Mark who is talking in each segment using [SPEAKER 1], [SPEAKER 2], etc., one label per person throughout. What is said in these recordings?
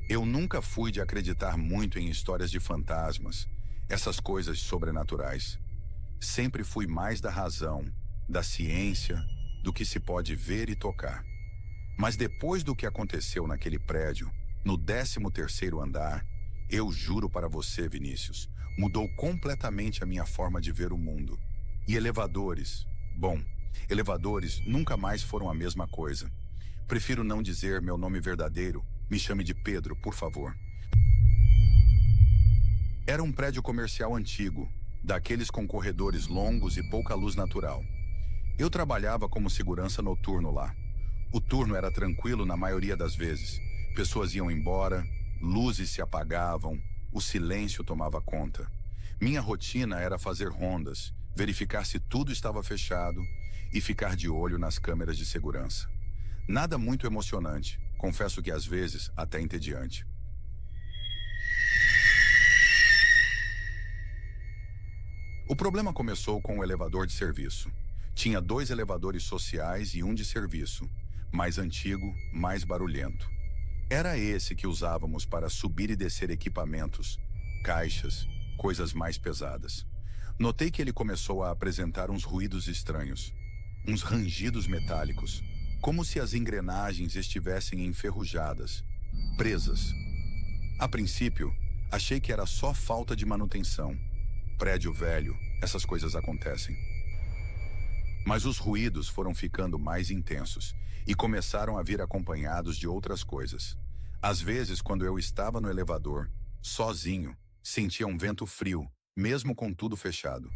[SPEAKER 1] Eu nunca fui de acreditar muito em histórias de fantasmas, essas coisas sobrenaturais. Sempre fui mais da razão, da ciência, do que se pode ver e tocar. Mas depois do que aconteceu naquele prédio, no 13º andar, eu juro para você, Vinícius, mudou completamente a minha forma de ver o mundo. E elevadores? Bom, elevadores nunca mais foram a mesma coisa. Prefiro não dizer meu nome verdadeiro, me chame de Pedro, por favor. Era um prédio comercial antigo, daqueles com corredores longos e pouca luz natural. Eu trabalhava como segurança noturno lá. O turno era tranquilo na maioria das vezes. Pessoas iam embora, luzes se apagavam, o silêncio tomava conta. Minha rotina era fazer rondas, verificar se tudo estava fechado e ficar de olho nas câmeras de segurança. Nada muito emocionante, confesso que às vezes até entediante. O problema começou com o elevador de serviço. Tinha 2 elevadores sociais e um de serviço, mais antigo, mais barulhento. Era esse que usávamos para subir e descer equipamentos, caixas, coisas mais pesadas. Notei que ele começou a apresentar uns ruídos estranhos, uns rangidos metálicos, como se as engrenagens estivessem enferrujadas, presas. A princípio, achei que era só falta de manutenção. Prédio velho, essas coisas acontecem. Mas os ruídos foram ficando mais intensos e começaram a vir acompanhados de outras coisas. Às vezes, quando eu estava no elevador, sozinho, sentia um vento frio, mesmo com tudo fechado.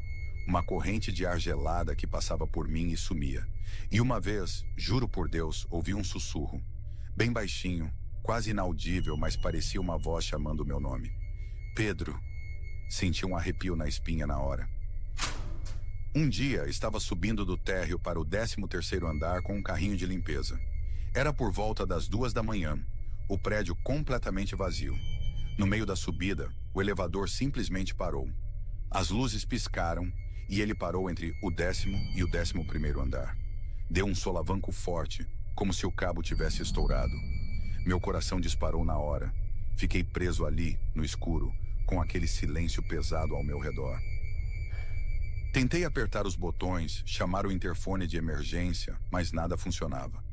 [SPEAKER 1] Uma corrente de ar gelada que passava por mim e sumia. E uma vez, juro por Deus, ouvi um sussurro. Bem baixinho, quase inaudível, mas parecia uma voz chamando o meu nome. Pedro. Senti um arrepio na espinha na hora. Um dia, estava subindo do térreo para o 13º andar com um carrinho de limpeza. Era por volta das 2 da manhã, o prédio completamente vazio. No meio da subida, o elevador simplesmente parou. As luzes piscaram e ele parou entre o 10º e o 11º andar. Deu um solavanco forte, como se o cabo tivesse estourado. Meu coração disparou na hora. Fiquei preso ali, no escuro, com aquele silêncio pesado ao meu redor. Tentei apertar os botões, chamar o interfone de emergência, mas nada funcionava.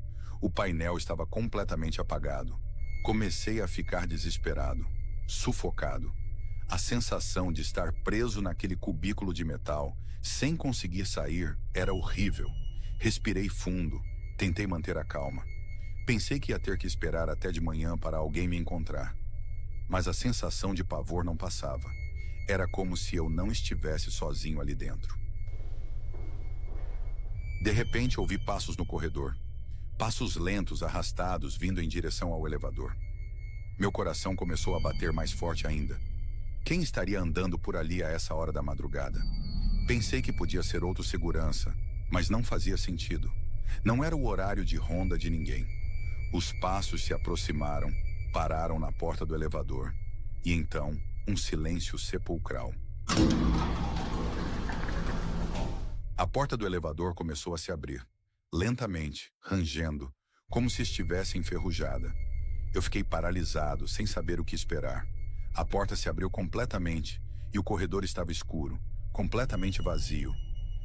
[SPEAKER 1] O painel estava completamente apagado. Comecei a ficar desesperado, sufocado. A sensação de estar preso naquele cubículo de metal, sem conseguir sair, era horrível. Respirei fundo, tentei manter a calma. Pensei que ia ter que esperar até de manhã para alguém me encontrar. Mas a sensação de pavor não passava. Era como se eu não estivesse sozinho ali dentro. De repente, ouvi passos no corredor. Passos lentos, arrastados, vindo em direção ao elevador. Meu coração começou a bater mais forte ainda. Quem estaria andando por ali a essa hora da madrugada? Pensei que podia ser outro segurança, mas não fazia sentido. Não era o horário de ronda de ninguém. Os passos se aproximaram, pararam na porta do elevador. E então, um silêncio sepulcral. A porta do elevador começou a se abrir, lentamente, rangendo, como se estivesse enferrujada. Eu fiquei paralisado, sem saber o que esperar. A porta se abriu completamente e o corredor estava escuro, completamente vazio.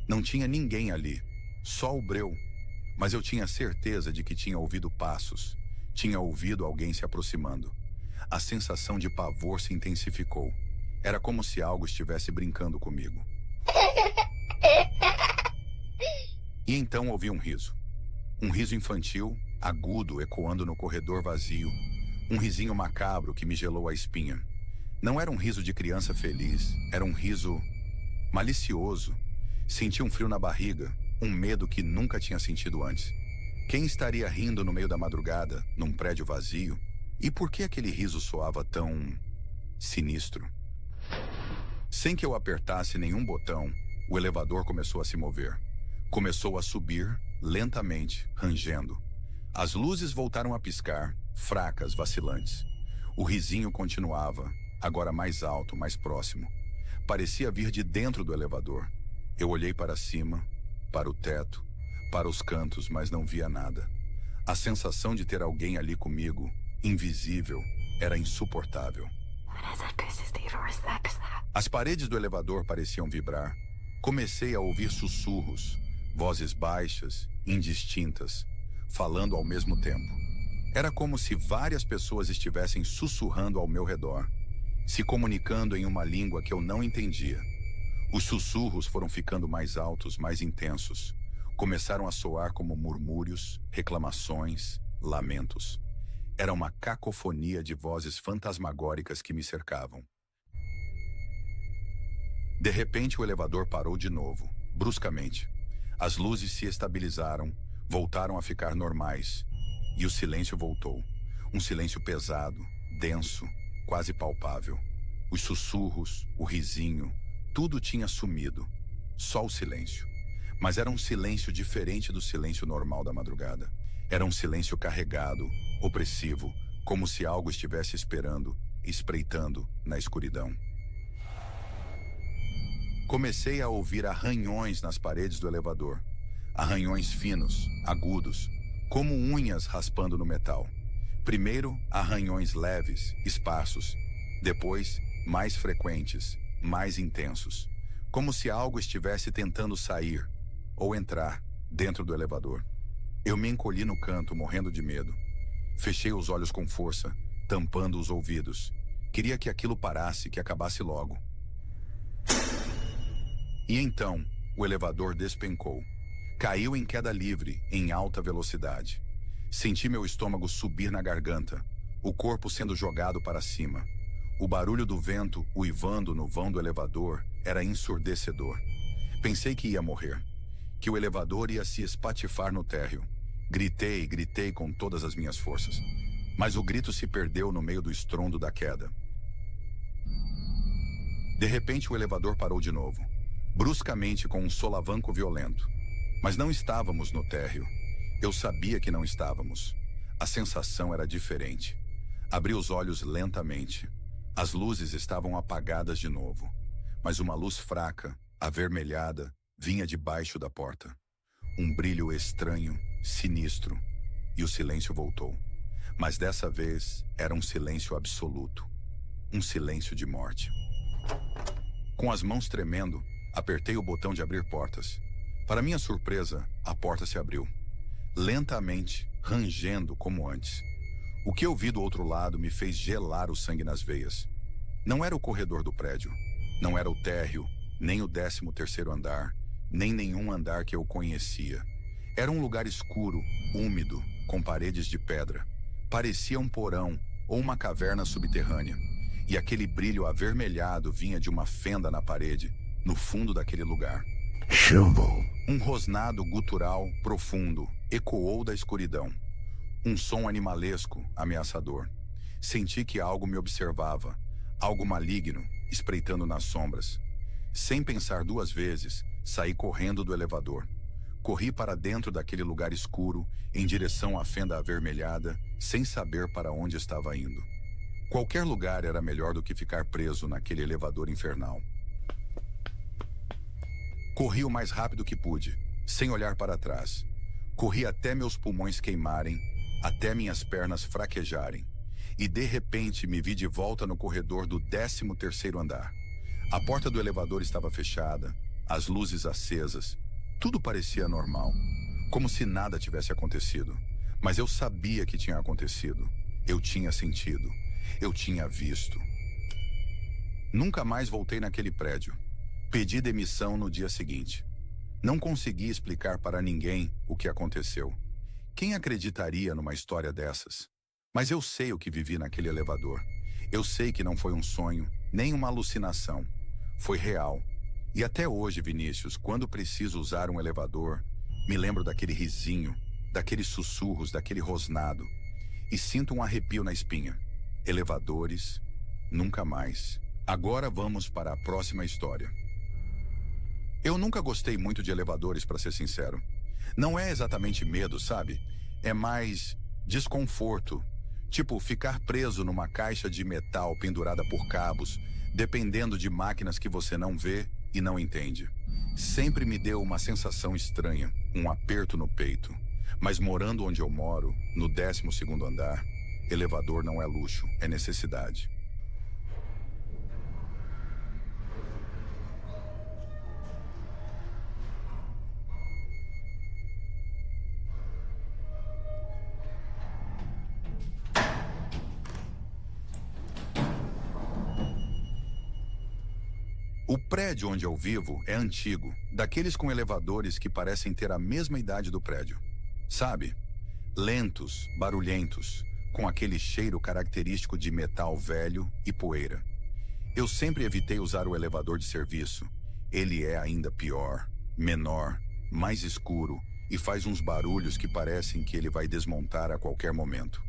[SPEAKER 1] Não tinha ninguém ali, só o breu. Mas eu tinha certeza de que tinha ouvido passos, tinha ouvido alguém se aproximando. A sensação de pavor se intensificou. Era como se algo estivesse brincando comigo. E então ouvi um riso. Um riso infantil, agudo, ecoando no corredor vazio. Um risinho macabro que me gelou a espinha. Não era um riso de criança feliz, era um riso malicioso. Senti um frio na barriga, um medo que nunca tinha sentido antes. Quem estaria rindo no meio da madrugada, num prédio vazio? E por que aquele riso soava tão sinistro? Sem que eu apertasse nenhum botão, o elevador começou a se mover. Começou a subir, lentamente, rangendo. As luzes voltaram a piscar, fracas, vacilantes. O risinho continuava, agora mais alto, mais próximo. Parecia vir de dentro do elevador. Eu olhei para cima, para o teto, para os cantos, mas não via nada. A sensação de ter alguém ali comigo, invisível, era insuportável. As paredes do elevador pareciam vibrar. Comecei a ouvir sussurros, vozes baixas, indistintas, falando ao mesmo tempo. Era como se várias pessoas estivessem sussurrando ao meu redor, se comunicando em uma língua que eu não entendia. Os sussurros foram ficando mais altos, mais intensos. Começaram a soar como murmúrios, reclamações, lamentos. Era uma cacofonia de vozes fantasmagóricas que me cercavam. De repente, o elevador parou de novo, bruscamente. As luzes se estabilizaram, voltaram a ficar normais, e o silêncio voltou. Um silêncio pesado, denso, quase palpável. Os sussurros, o risinho, tudo tinha sumido. Só o silêncio. Mas era um silêncio diferente do silêncio normal da madrugada. Era um silêncio carregado, opressivo, como se algo estivesse esperando, espreitando na escuridão. Comecei a ouvir arranhões nas paredes do elevador. Arranhões finos, agudos, como unhas raspando no metal. Primeiro, arranhões leves, esparsos. Depois, mais frequentes, mais intensos. Como se algo estivesse tentando sair ou entrar dentro do elevador. Eu me encolhi no canto, morrendo de medo. Fechei os olhos com força, tampando os ouvidos. Queria que aquilo parasse, que acabasse logo. E então, o elevador despencou. Caiu em queda livre, em alta velocidade. Senti meu estômago subir na garganta, o corpo sendo jogado para cima. O barulho do vento uivando no vão do elevador era ensurdecedor. Pensei que ia morrer, que o elevador ia se espatifar no térreo. Gritei com todas as minhas forças. Mas o grito se perdeu no meio do estrondo da queda. De repente, o elevador parou de novo, bruscamente com um solavanco violento. Mas não estávamos no térreo. Eu sabia que não estávamos. A sensação era diferente. Abri os olhos lentamente. As luzes estavam apagadas de novo. Mas uma luz fraca, avermelhada, vinha debaixo da porta. Um brilho estranho, sinistro. E o silêncio voltou. Mas dessa vez era um silêncio absoluto. Um silêncio de morte. Com as mãos tremendo, apertei o botão de abrir portas. Para minha surpresa, a porta se abriu. Lentamente, rangendo como antes. O que eu vi do outro lado me fez gelar o sangue nas veias. Não era o corredor do prédio. Não era o térreo, nem o 13º andar, nem nenhum andar que eu conhecia. Era um lugar escuro, úmido, com paredes de pedra. Parecia um porão ou uma caverna subterrânea. E aquele brilho avermelhado vinha de uma fenda na parede, no fundo daquele lugar.
[SPEAKER 2] Chumbo.
[SPEAKER 1] Um rosnado gutural profundo ecoou da escuridão. Um som animalesco, ameaçador. Senti que algo me observava, algo maligno, espreitando nas sombras. Sem pensar duas vezes, saí correndo do elevador. Corri para dentro daquele lugar escuro, em direção à fenda avermelhada, sem saber para onde estava indo. Qualquer lugar era melhor do que ficar preso naquele elevador infernal. Corri o mais rápido que pude, sem olhar para trás. Corri até meus pulmões queimarem, até minhas pernas fraquejarem. E de repente me vi de volta no corredor do 13º andar. A porta do elevador estava fechada, as luzes acesas. Tudo parecia normal, como se nada tivesse acontecido. Mas eu sabia que tinha acontecido. Eu tinha sentido. Eu tinha visto. Nunca mais voltei naquele prédio. Pedi demissão no dia seguinte. Não consegui explicar para ninguém o que aconteceu. Quem acreditaria numa história dessas? Mas eu sei o que vivi naquele elevador. Eu sei que não foi um sonho, nem uma alucinação. Foi real. E até hoje, Vinícius, quando preciso usar um elevador, me lembro daquele risinho, daqueles sussurros, daquele rosnado. E sinto um arrepio na espinha. Elevadores, nunca mais. Agora vamos para a próxima história. Eu nunca gostei muito de elevadores, para ser sincero. Não é exatamente medo, sabe? É mais desconforto. Tipo, ficar preso numa caixa de metal pendurada por cabos, dependendo de máquinas que você não vê e não entende. Sempre me deu uma sensação estranha, um aperto no peito. Mas morando onde eu moro, no 12º andar, Elevador não é luxo, é necessidade. O prédio onde eu vivo é antigo, daqueles com elevadores que parecem ter a mesma idade do prédio. Sabe? Lentos, barulhentos, com aquele cheiro característico de metal velho e poeira. Eu sempre evitei usar o elevador de serviço. Ele é ainda pior, menor, mais escuro e faz uns barulhos que parecem que ele vai desmontar a qualquer momento.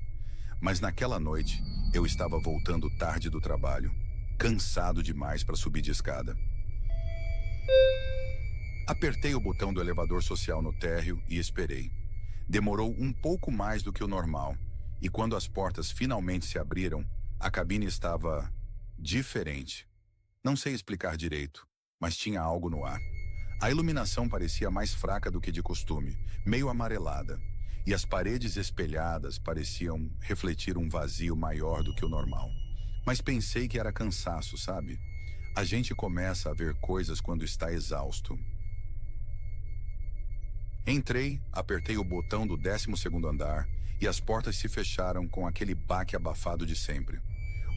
[SPEAKER 1] Mas naquela noite, eu estava voltando tarde do trabalho, cansado demais para subir de escada. Apertei o botão do elevador social no térreo e esperei. Demorou um pouco mais do que o normal, e quando as portas finalmente se abriram, a cabine estava diferente. Não sei explicar direito, mas tinha algo no ar. A iluminação parecia mais fraca do que de costume, meio amarelada, e as paredes espelhadas pareciam refletir um vazio maior do que o normal. Mas pensei que era cansaço, sabe? A gente começa a ver coisas quando está exausto. Entrei, apertei o botão do 12º andar e as portas se fecharam com aquele baque abafado de sempre.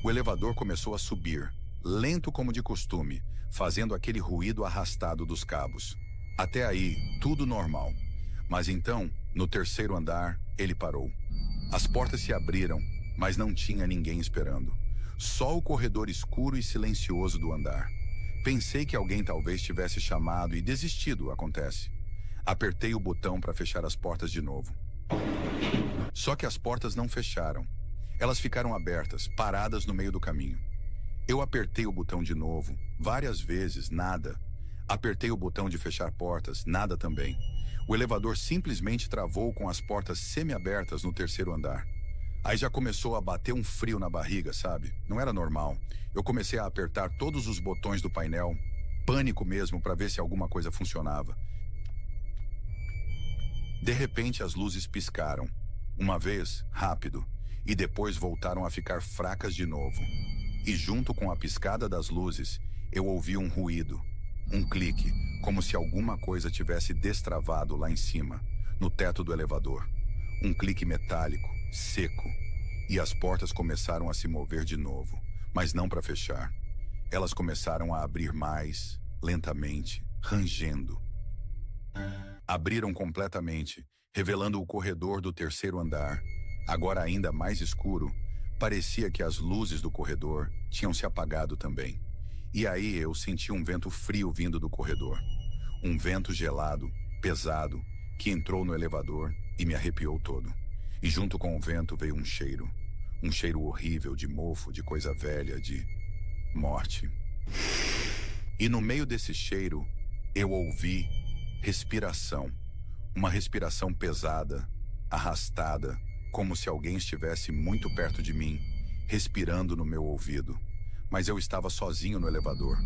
[SPEAKER 1] O elevador começou a subir, lento como de costume, fazendo aquele ruído arrastado dos cabos. Até aí, tudo normal. Mas então, no 3º andar, ele parou. As portas se abriram, mas não tinha ninguém esperando. Só o corredor escuro e silencioso do andar. Pensei que alguém talvez tivesse chamado e desistido, acontece. Apertei o botão para fechar as portas de novo. Só que as portas não fecharam. Elas ficaram abertas, paradas no meio do caminho. Eu apertei o botão de novo, várias vezes, nada. Apertei o botão de fechar portas, nada também. O elevador simplesmente travou com as portas semi-abertas no 3º andar. Aí já começou a bater um frio na barriga, sabe? Não era normal. Eu comecei a apertar todos os botões do painel, pânico mesmo, para ver se alguma coisa funcionava. De repente, as luzes piscaram. Uma vez, rápido, e depois voltaram a ficar fracas de novo. E junto com a piscada das luzes, eu ouvi um ruído, um clique, como se alguma coisa tivesse destravado lá em cima, no teto do elevador. Um clique metálico, seco, e as portas começaram a se mover de novo, mas não para fechar. Elas começaram a abrir mais, lentamente, rangendo. Abriram completamente, revelando o corredor do 3º andar. Agora ainda mais escuro, parecia que as luzes do corredor tinham se apagado também. E aí eu senti um vento frio vindo do corredor. Um vento gelado, pesado, que entrou no elevador e me arrepiou todo. E junto com o vento veio um cheiro horrível de mofo, de coisa velha, de morte. E no meio desse cheiro, eu ouvi respiração. Uma respiração pesada, arrastada, como se alguém estivesse muito perto de mim, respirando no meu ouvido. Mas eu estava sozinho no elevador.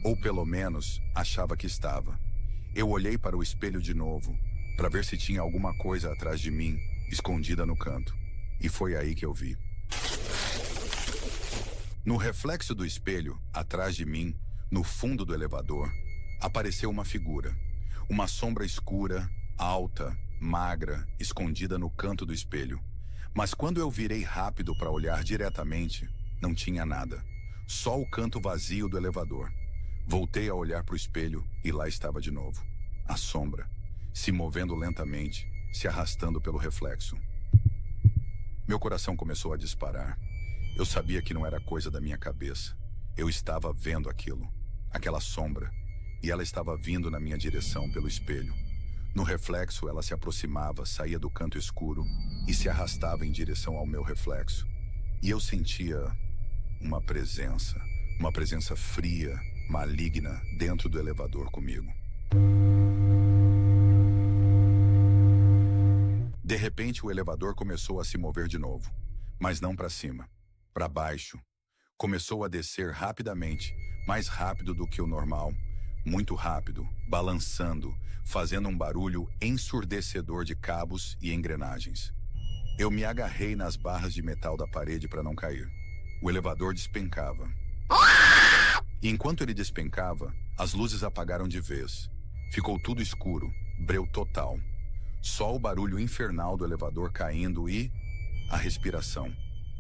[SPEAKER 1] Ou pelo menos, achava que estava. Eu olhei para o espelho de novo, para ver se tinha alguma coisa atrás de mim, escondida no canto. E foi aí que eu vi. No reflexo do espelho, atrás de mim, no fundo do elevador, apareceu uma figura. Uma sombra escura, alta, magra, escondida no canto do espelho. Mas quando eu virei rápido para olhar diretamente, não tinha nada. Só o canto vazio do elevador. Voltei a olhar para o espelho e lá estava de novo. A sombra, se movendo lentamente, se arrastando pelo reflexo. Meu coração começou a disparar. Eu sabia que não era coisa da minha cabeça. Eu estava vendo aquilo, aquela sombra, e ela estava vindo na minha direção pelo espelho. No reflexo, ela se aproximava, saía do canto escuro e se arrastava em direção ao meu reflexo. E eu sentia uma presença fria, maligna, dentro do elevador comigo. De repente, o elevador começou a se mover de novo, mas não para cima, para baixo. Começou a descer rapidamente, mais rápido do que o normal, muito rápido, balançando, fazendo um barulho ensurdecedor de cabos e engrenagens. Eu me agarrei nas barras de metal da parede para não cair. O elevador despencava. E enquanto ele despencava, as luzes apagaram de vez. Ficou tudo escuro, breu total. Só o barulho infernal do elevador caindo e... a respiração.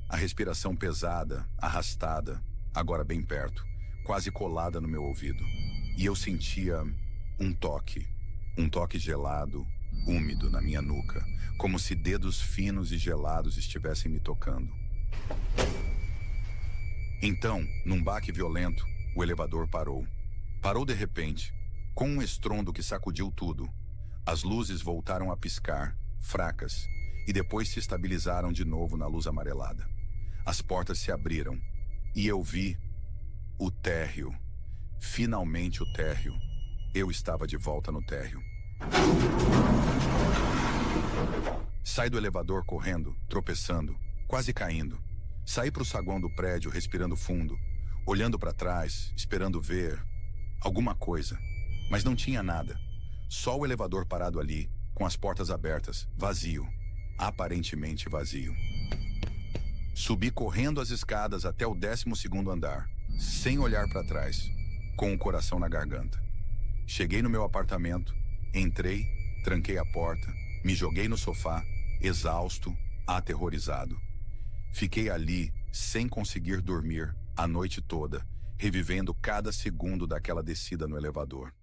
[SPEAKER 1] A respiração pesada, arrastada, agora bem perto, quase colada no meu ouvido. E eu sentia um toque gelado, úmido na minha nuca, como se dedos finos e gelados estivessem me tocando. Então, num baque violento, o elevador parou. Parou de repente, com um estrondo que sacudiu tudo. As luzes voltaram a piscar, fracas, e depois se estabilizaram de novo na luz amarelada. As portas se abriram, e eu vi o térreo. Finalmente o térreo. Eu estava de volta no térreo. Saí do elevador correndo, tropeçando, quase caindo. Saí para o saguão do prédio respirando fundo, olhando para trás, esperando ver alguma coisa. Mas não tinha nada. Só o elevador parado ali, com as portas abertas, vazio. Aparentemente vazio. Subi correndo as escadas até o 12º andar, sem olhar para trás, com o coração na garganta. Cheguei no meu apartamento, entrei, tranquei a porta, me joguei no sofá, exausto, aterrorizado. Fiquei ali, sem conseguir dormir, a noite toda, revivendo cada segundo daquela descida no elevador.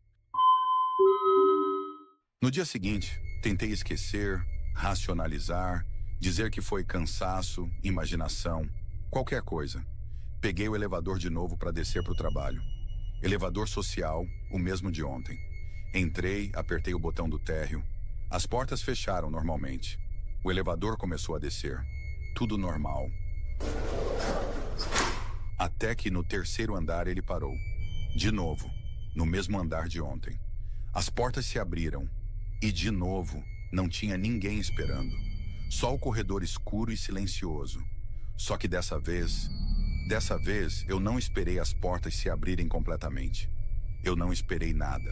[SPEAKER 1] No dia seguinte, tentei esquecer, racionalizar, dizer que foi cansaço, imaginação, qualquer coisa. Peguei o elevador de novo para descer para o trabalho. Elevador social, o mesmo de ontem. Entrei, apertei o botão do térreo. As portas fecharam normalmente. O elevador começou a descer. Tudo normal. Até que no 3º andar ele parou. De novo, no mesmo andar de ontem. As portas se abriram. E de novo, não tinha ninguém esperando. Só o corredor escuro e silencioso. Só que dessa vez eu não esperei as portas se abrirem completamente. Eu não esperei nada.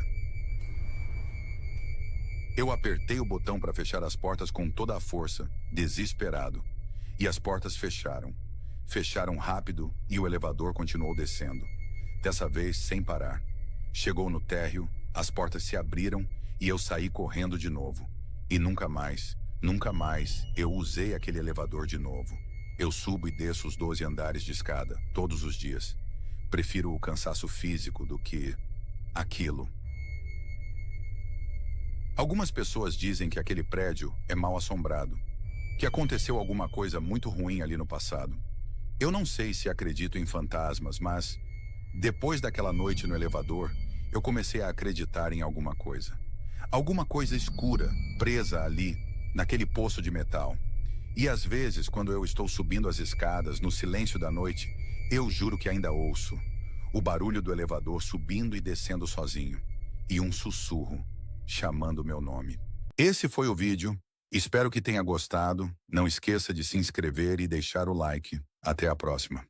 [SPEAKER 1] Eu apertei o botão para fechar as portas com toda a força, desesperado. E as portas fecharam. Fecharam rápido e o elevador continuou descendo. Dessa vez sem parar. Chegou no térreo, as portas se abriram e eu saí correndo de novo. E nunca mais eu usei aquele elevador de novo. Eu subo e desço os 12 andares de escada, todos os dias. Prefiro o cansaço físico do que aquilo. Algumas pessoas dizem que aquele prédio é mal assombrado, que aconteceu alguma coisa muito ruim ali no passado. Eu não sei se acredito em fantasmas, mas depois daquela noite no elevador, eu comecei a acreditar em alguma coisa. Alguma coisa escura, presa ali, naquele poço de metal. E às vezes, quando eu estou subindo as escadas, no silêncio da noite, eu juro que ainda ouço o barulho do elevador subindo e descendo sozinho. E um sussurro, chamando meu nome. Esse foi o vídeo. Espero que tenha gostado. Não esqueça de se inscrever e deixar o like. Até a próxima.